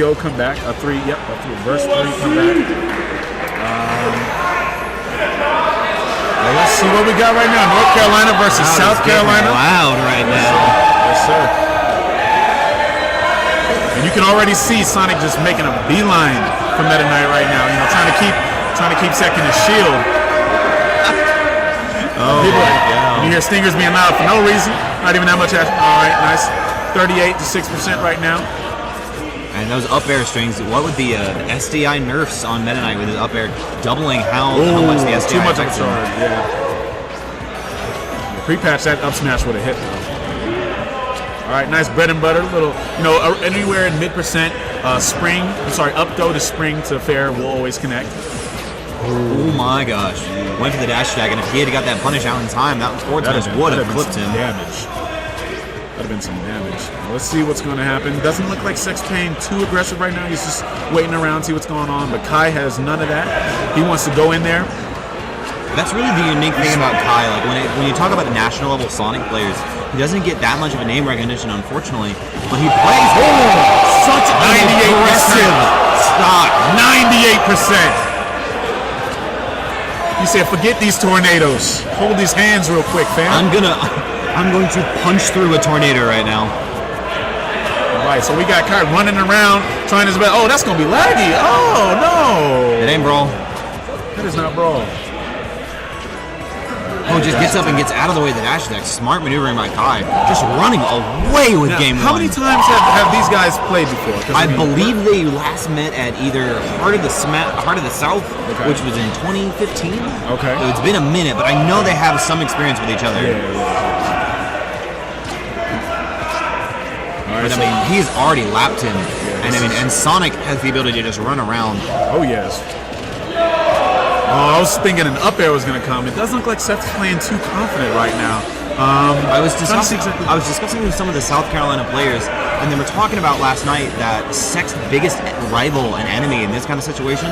3-0 come back, a reverse 3 come back. Let's see what we got right now. North Carolina versus South Carolina. Loud right now. Yes, sir. And you can already see Sonic just making a beeline for Meta Knight right now. You know, trying to keep Sect in his shield. You hear Stingers being loud for no reason. Not even that much action. All right, nice. 38 to 6% right now. And those up air strings, what would the SDI nerfs on Meta Knight with his up air doubling how much the SDI too much of a affects charge, him? yeah. Pre-patch, that up smash would have hit though. All right, nice bread and butter. Little, you know, anywhere in mid-percent spring. I'm sorry, up throw to spring to fair will always connect. Oh my gosh. Went for the dash attack, and if he had got that punish out in time, that forward smash would have clipped him. Damage. That'd have been some damage. Let's see what's going to happen. Doesn't look like Sect's playing too aggressive right now. He's just waiting around, see what's going on. But Kai has none of that. He wants to go in there. That's really the unique thing about Kai. Like when you talk about the national level Sonic players, he doesn't get that much of a name recognition, unfortunately. But he plays such an aggressive stock. 98%. You said, forget these tornadoes. Hold these hands real quick, fam. I'm going to punch through a tornado right now. All right, so we got Kai running around, trying his best. Oh, that's going to be laggy. Oh, no. It ain't brawl. That is not brawl. Oh, just gets up and gets out of the way of the dash attack. Smart maneuvering by Kai. Just running away with game one. How many times have these guys played before? I believe they last met at either Heart of the South, which was in 2015. Okay. So it's been a minute, but I know they have some experience with each other. But I mean, he's already lapped him, and Sonic has the ability to just run around. Oh yes. Oh, I was thinking an up air was going to come. It doesn't look like Seth's playing too confident right now. I was discussing with some of the South Carolina players, and they were talking about last night that Sect's biggest rival and enemy in this kind of situation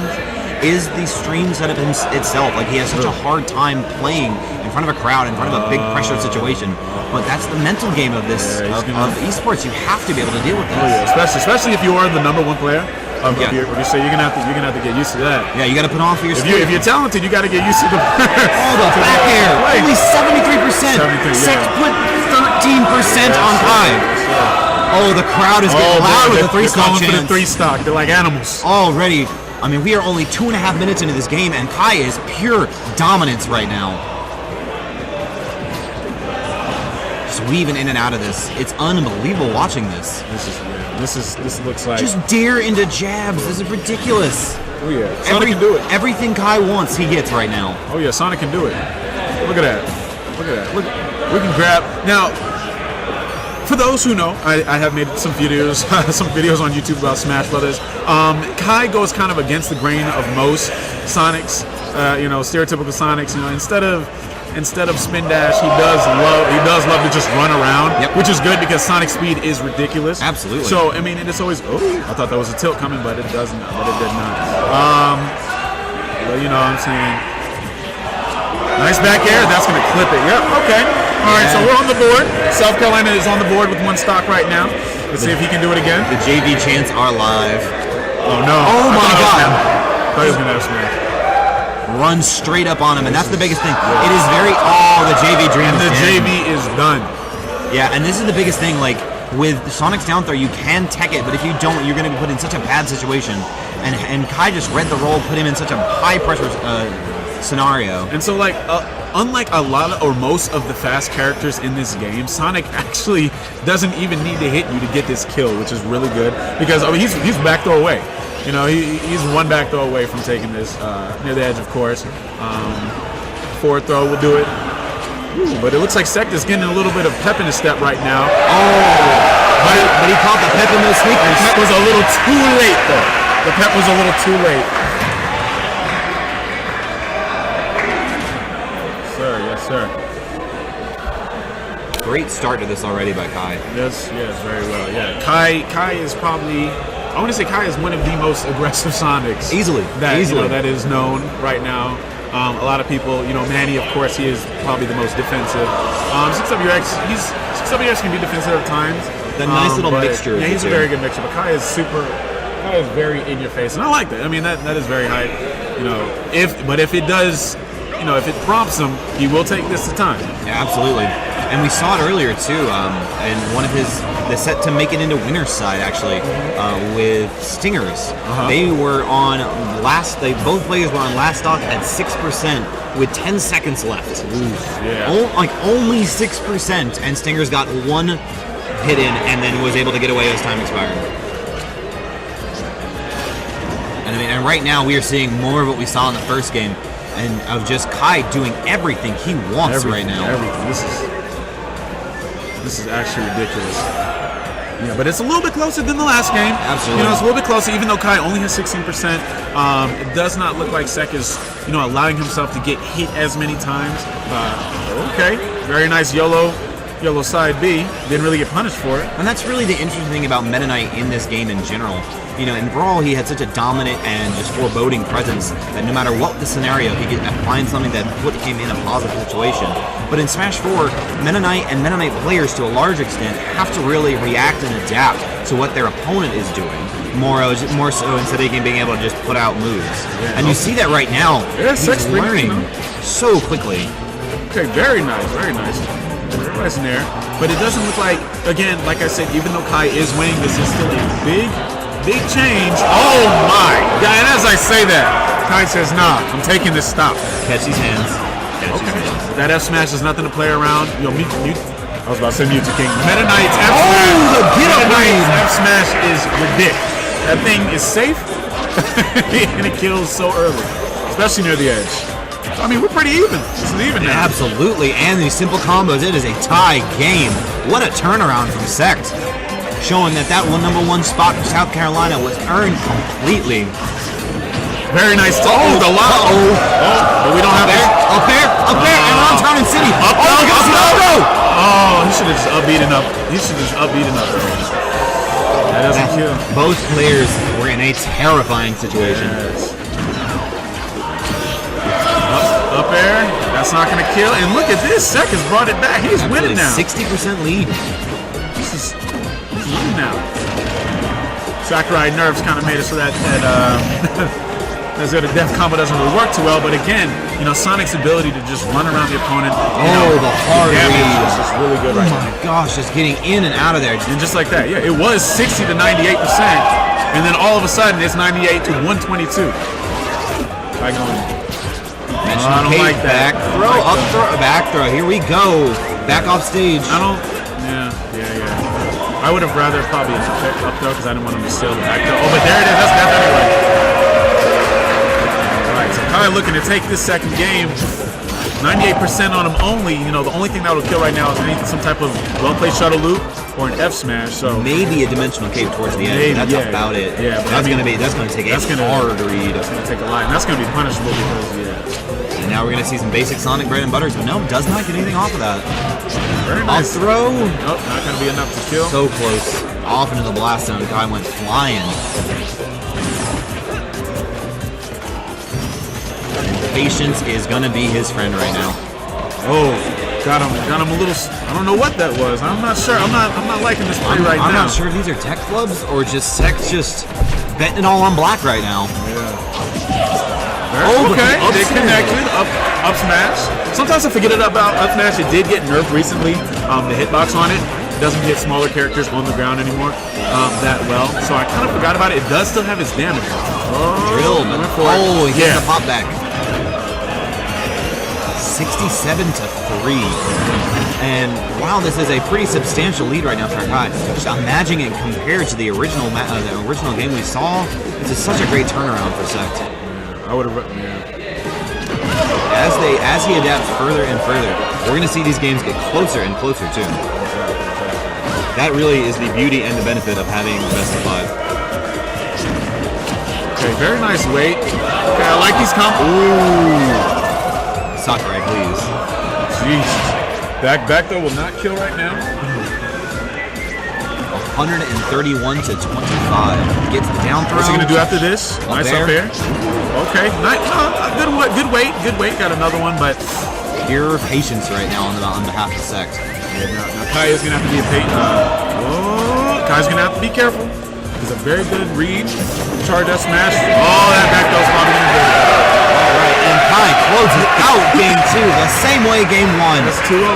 is the stream setup itself. Like, he has such a hard time playing in front of a crowd, in front of a big pressure situation. But that's the mental game of this of esports. You have to be able to deal with this. Oh yeah, especially if you are the #1 player. So you're gonna have to get used to that. Yeah, you got to put on for your. If you're talented, you got to get used to the. The back air. Only 73%. Sect put 13% on Kai. Oh, the crowd is getting loud with the 3-stock chance. For the 3-stock. They're like animals. Already. I mean, we are only 2.5 minutes into this game, and Kai is pure dominance right now. Just weaving in and out of this. It's unbelievable watching this. This looks like just dare into jabs. This is ridiculous. Oh yeah, Sonic can do it. Everything Kai wants, he gets right now. Oh yeah, Sonic can do it. Look at that. Look, we can grab now. For those who know, I have made some videos on YouTube about Smash Brothers. Kai goes kind of against the grain of most Sonics, stereotypical Sonics. You know, instead of spin dash, he does love to just run around, which is good because Sonic speed is ridiculous. Absolutely. So I mean, it is always. Oh, I thought that was a tilt coming, but it doesn't. But it did not. But you know what I'm saying. Nice back air. That's gonna clip it. Yep. Okay. All right. So we're on the board. South Carolina is on the board with 1 stock right now. Let's see if he can do it again. The JV chants are live. Oh no. Oh my God. I thought he was gonna have smash. Run straight up on him, and that's the biggest thing. It is very the JV dream. And the JV is done. Yeah, and this is the biggest thing. Like with Sonic's down throw, you can tech it, but if you don't, you're going to be put in such a bad situation. And Kai just read the roll, put him in such a high pressure scenario. And so, like, unlike a lot of, or most of the fast characters in this game, Sonic actually doesn't even need to hit you to get this kill, which is really good because he's back throw away. You know, he's 1 back throw away from taking this near the edge, of course. Forward throw will do it. But it looks like Sect is getting a little bit of pep in his step right now. But he caught the pep in those sneakers. The pep was a little too late, though. The pep was a little too late. Yes, sir. Great start to this already by Kai. Yes, very well. Yeah, Kai is probably. I want to say Kai is one of the most aggressive Sonics. Easily. That is known right now. A lot of people, Manny, of course, he is probably the most defensive. 6WX can be defensive at times. The nice little mixture. Yeah, he's a very good mixture. But Kai is super That is very in your face, and I like that. I mean, that is very high. You know, if it does, you know, if it prompts him, he will take this to time. Yeah, absolutely. And we saw it earlier too, in one of the set to make it into winner's side actually, with Stingers. They were on both players were on last stock at 6% with 10 seconds left. Like only 6%, and Stingers got one hit in and then was able to get away as time expired. And I mean, and right now we are seeing more of what we saw in the first game, and of just Kai doing everything he wants right now. This is actually ridiculous. Yeah, but it's a little bit closer than the last game. Absolutely. You know, it's a little bit closer, even though Kai only has 16%. It does not look like Sect is, you know, allowing himself to get hit as many times. Okay, very nice YOLO side B. Didn't really get punished for it. And that's really the interesting thing about Meta Knight in this game in general. You know, in Brawl, he had such a dominant and just foreboding presence that no matter what the scenario, he could find something that put him in a positive situation. But in Smash 4, Meta Knight and Meta Knight players, to a large extent, have to really react and adapt to what their opponent is doing. More so instead of being able to just put out moves. Yeah, and you see that right now. Yeah, he's learning so quickly. Okay, very nice, very nice. Very nice in there. But it doesn't look like, again, like I said, even though Kai is winning, this is still a big change. Oh my! Yeah, and as I say that, Kai says, nah, I'm taking this stop. Catch these hands. That F smash is nothing to play around. Yo, I was about to say Mewtwo King. Meta Knight's F smash is ridiculous. That thing is safe, and it kills so early, especially near the edge. I mean, we're pretty even. This is even now. Absolutely, and these simple combos, it is a tie game. What a turnaround from Sect. Showing that #1 spot for South Carolina was earned completely. Very nice. But we don't have up there, and around Town and City. Up, oh, he should have just upbeaten up. That doesn't kill. Both players were in a terrifying situation. Yes. Up air. That's not going to kill. And look at this. Sect has brought it back. He's winning now. 60% lead. This is winning now. Sakurai nerves kind of made it so that the death combo doesn't really work too well. But again, you know, Sonic's ability to just run around the opponent. The hard read is just really good right now. Oh my gosh, just getting in and out of there. And just like that, yeah, it was 60 to 98%, and then all of a sudden it's 98 to 122. I don't like that. Back throw. Here we go. Back off stage. Yeah. I would have rather probably up throw because I didn't want him to steal the back throw. Oh, but there it is. That's death anyway. All right, so kind of looking to take this second game. 98% on him only. You know, the only thing that will kill right now is some type of well-played shuttle loop or an F smash. So maybe a dimensional cape towards the end. That's about it. Yeah, but that's gonna take a hard read. That's gonna take a lot, and that's gonna be punishable because And now we're gonna see some basic Sonic bread and butters, but no, does not get anything off of that. Very nice. Up throw. Nope, not gonna be enough to kill. So close. Off into the blast zone. Guy went flying. Patience is gonna be his friend right now. Oh, got him a little. I don't know what that was. I'm not sure. I'm not liking this play right now. I'm not sure if these are tech clubs or just Sect just betting it all on black right now. Yeah. Okay. They connected. Up smash. Sometimes I forget about up smash. It did get nerfed recently. The hitbox on it doesn't get smaller characters on the ground anymore that well. So I kind of forgot about it. It does still have its damage. Drilled. He gets the pop back. 67 to 3. And wow, this is a pretty substantial lead right now for Kai. Just imagining it compared to the original game we saw. This is such a great turnaround for Sect. Yeah, I would have. Yeah. As he adapts further and further, we're going to see these games get closer and closer too. That really is the beauty and the benefit of having best of 5. Okay, very nice weight. Okay, I like these Ooh. Sakurai, please. Jesus. Back though will not kill right now. 131 to 25. Gets the down throw. What's he gonna do after this? Nice up there. Okay, nice. Good weight. Got another one, but pure patience right now on behalf of Sect. Yeah, now Kai is gonna have to be Kai's gonna have to be careful. Because a very good read. Charge up smash. Oh, that back throw's probably going to be good. All right, and Kai closes out game 2 the same way game 1. That's 2-0.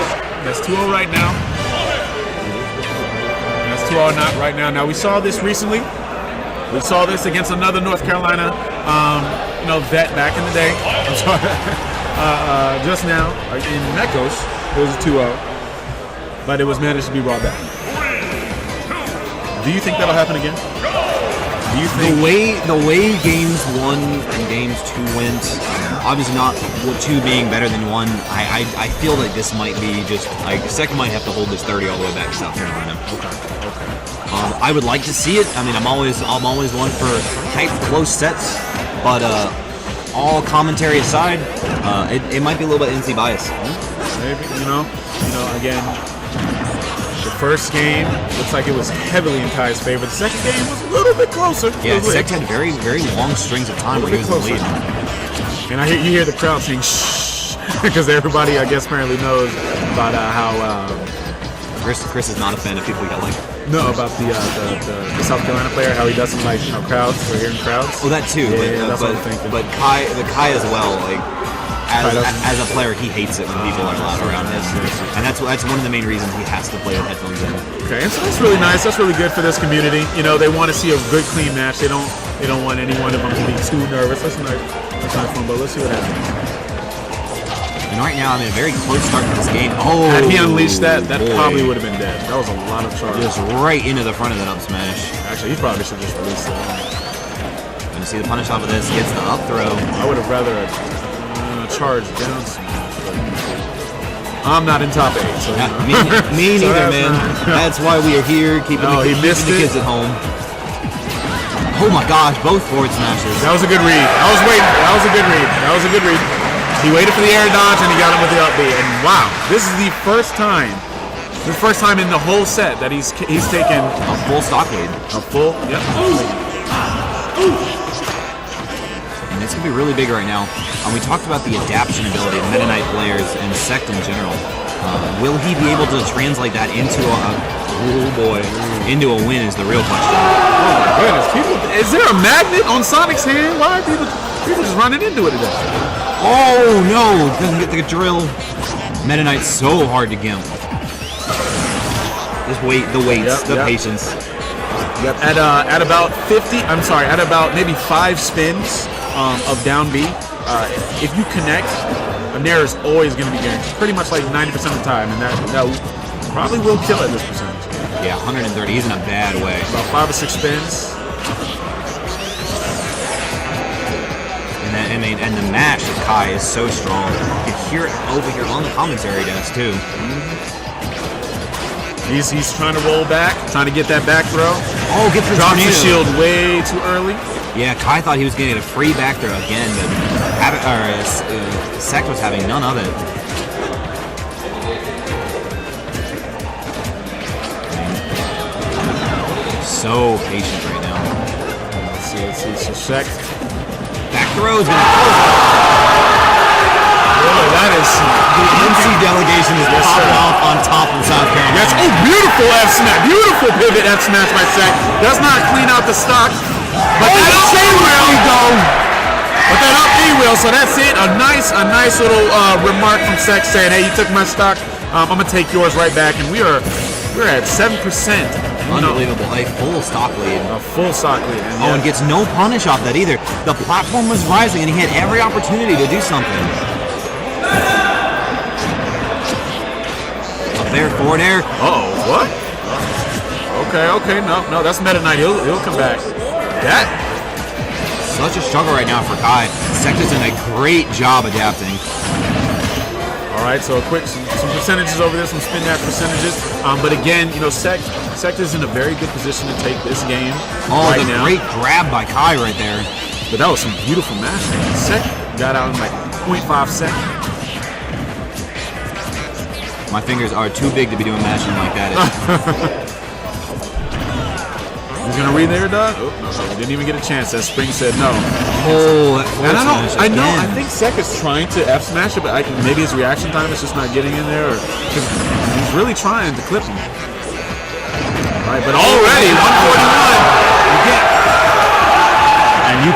That's 2-0 right now. That's 2-0 not right now. Now, we saw this recently. We saw this against another North Carolina, vet back in the day. I'm sorry. Just now, in Mekos, it was a 2-0. But it was managed to be brought back. Do you think that'll happen again? Do you think the way games 1 and games 2 went, obviously not 2 being better than 1. I feel like this might be just like Sect might have to hold this 30 all the way back to South Carolina. Okay. I would like to see it. I mean, I'm always one for tight, close sets, but all commentary aside, it might be a little bit NC bias. Maybe again. The first game looks like it was heavily in Kai's favor. The second game was a little bit closer. Yeah, Sect had very, very long strings of time where he was in the lead. And you hear the crowd saying shh, because everybody, I guess, apparently knows about how... Chris is not a fan of people yelling. No, about the South Carolina player, how he doesn't like crowds, or hearing crowds. Oh, that too. Yeah, that's what I'm thinking. But Kai as well, like... As a player, he hates it when people are loud around him, and that's one of the main reasons he has to play with headphones in. Okay, and so that's really nice. That's really good for this community. They want to see a good, clean match. They don't want any one of them to be too nervous. That's nice. That's nice fun. But let's see what happens. And right now, I'm in a very close start to this game. Oh, had he unleashed that boy. Probably would have been dead. That was a lot of charge. Just right into the front of that up smash. Actually, he probably should just release that. Gonna see the punish off of this. Gets the up throw. I would have rather. Charge down smash. I'm not in top 8, so me neither, man. That's why we are here, keeping the kids at home. Oh my gosh, both forward smashes. That was a good read. I was waiting. That was a good read. That was a good read. He waited for the air dodge and he got him with the up B. And wow, this is the first time in the whole set that he's taken a full stock lead. A full, yep. And it's going to be really big right now. We talked about the adaptation ability of Meta Knight players and Sect in general. Will he be able to translate that into into a win is the real question. Oh my goodness. Is there a magnet on Sonic's hand? Why are people just running into it today? Oh no, doesn't get the drill. Meta Knight's so hard to gimp. Just wait, the weights, patience. Yep. At about maybe 5 spins of down B, if you connect, a nair is always going to be guaranteed, pretty much like 90% of the time, and that probably will kill at this percentage. Yeah, 130. He's in a bad way. About 5 or 6 spins. And the mash of Kai is so strong. You can hear it over here on the commentary desk too. He's trying to roll back, trying to get that back throw. Oh, get the drops the shield way too early. Yeah, Kai thought he was going to get a free back throw again, but Sect was having none of it. So patient right now. Let's see. So Sect. Back throw is going to close it. Oh, that is... The NC delegation is popping off on top of South Carolina. Yes, beautiful F smash. Beautiful pivot F smash by Sect. Does not clean out the stock. But that up B will go. But that up B will, so that's it. A nice little remark from Sect saying, "Hey, you took my stock. I'm gonna take yours right back." And we're at 7%. Unbelievable, a full stock lead. A full stock lead. And gets no punish off that either. The platform was rising, and he had every opportunity to do something. Up there, forward air. Uh-oh, what? Okay. No, that's Meta Knight. He'll come back. That such a struggle right now for Kai. Sect is doing a great job adapting. All right, so some percentages over there, some spin dash percentages. But again, Sect is in a very good position to take this game. Oh, the great grab by Kai right there. But that was some beautiful mashing. Sect got out in like 0.5 seconds. My fingers are too big to be doing mashing like that. He's gonna read there, Doug. Oh, no, didn't even get a chance. That Spring said no. Oh, and I think Sect is trying to F smash it, but maybe his reaction time is just not getting in there, because he's really trying to clip him. All right, but already 141.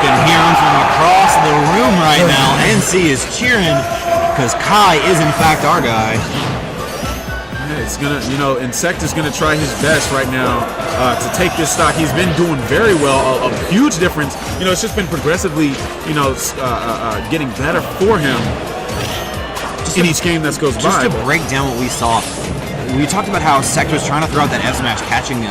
can hear him from across the room right now. NC is cheering because Kai is in fact our guy. Yeah, it's gonna, and Sect is gonna try his best right now to take this stock. He's been doing very well, a huge difference. It's just been progressively, getting better for him in each game that goes by. Just to break down what we saw, we talked about how Sect was trying to throw out that F smash, catching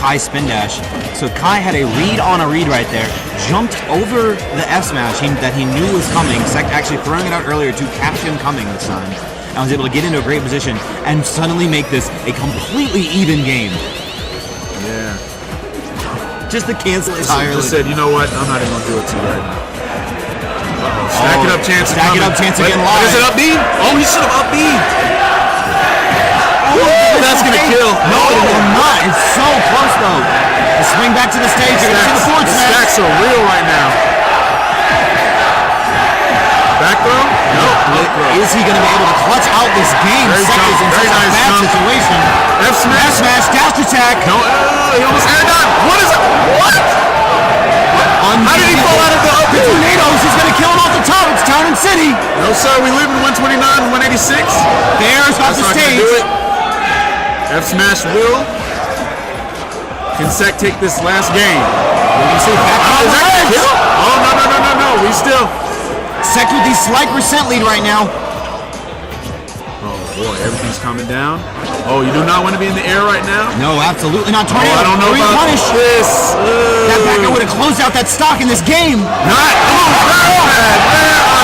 Kai's spin dash. So Kai had a read on a read right there, jumped over the F smash that he knew was coming. Sect actually throwing it out earlier to catch him coming this time. And was able to get into a great position and suddenly make this a completely even game. Yeah. Just to cancel it entirely. Just said, you know what? I'm not even gonna do it to you right now. Stack it up, chance. Stack it up, chance again live. Is it up B? Oh, he should have up B. That's gonna kill. No, it will not. It's so close though. The swing back to the stage. You're gonna see the forward smash. Stacks are real right now. Back throw? No. Is he gonna be able to clutch out this game? Sect is in such a bad situation. F smash. F smash. Dash attack. No, he almost aired down. What is it? What? How did he fall out of the up? The tornadoes. He's gonna kill him off the top. It's Town and City. No sir, we live in 129, 186. Bears off the stage. F smash will. Can Sect take this last game? You see back on the legs. Oh no. We still. Sect with the slight percent lead right now. Oh boy, everything's coming down. Oh, you do not want to be in the air right now? No, absolutely not. Tornado. I don't know about this. That backer would have closed out that stock in this game. Not. Oh, bad. Where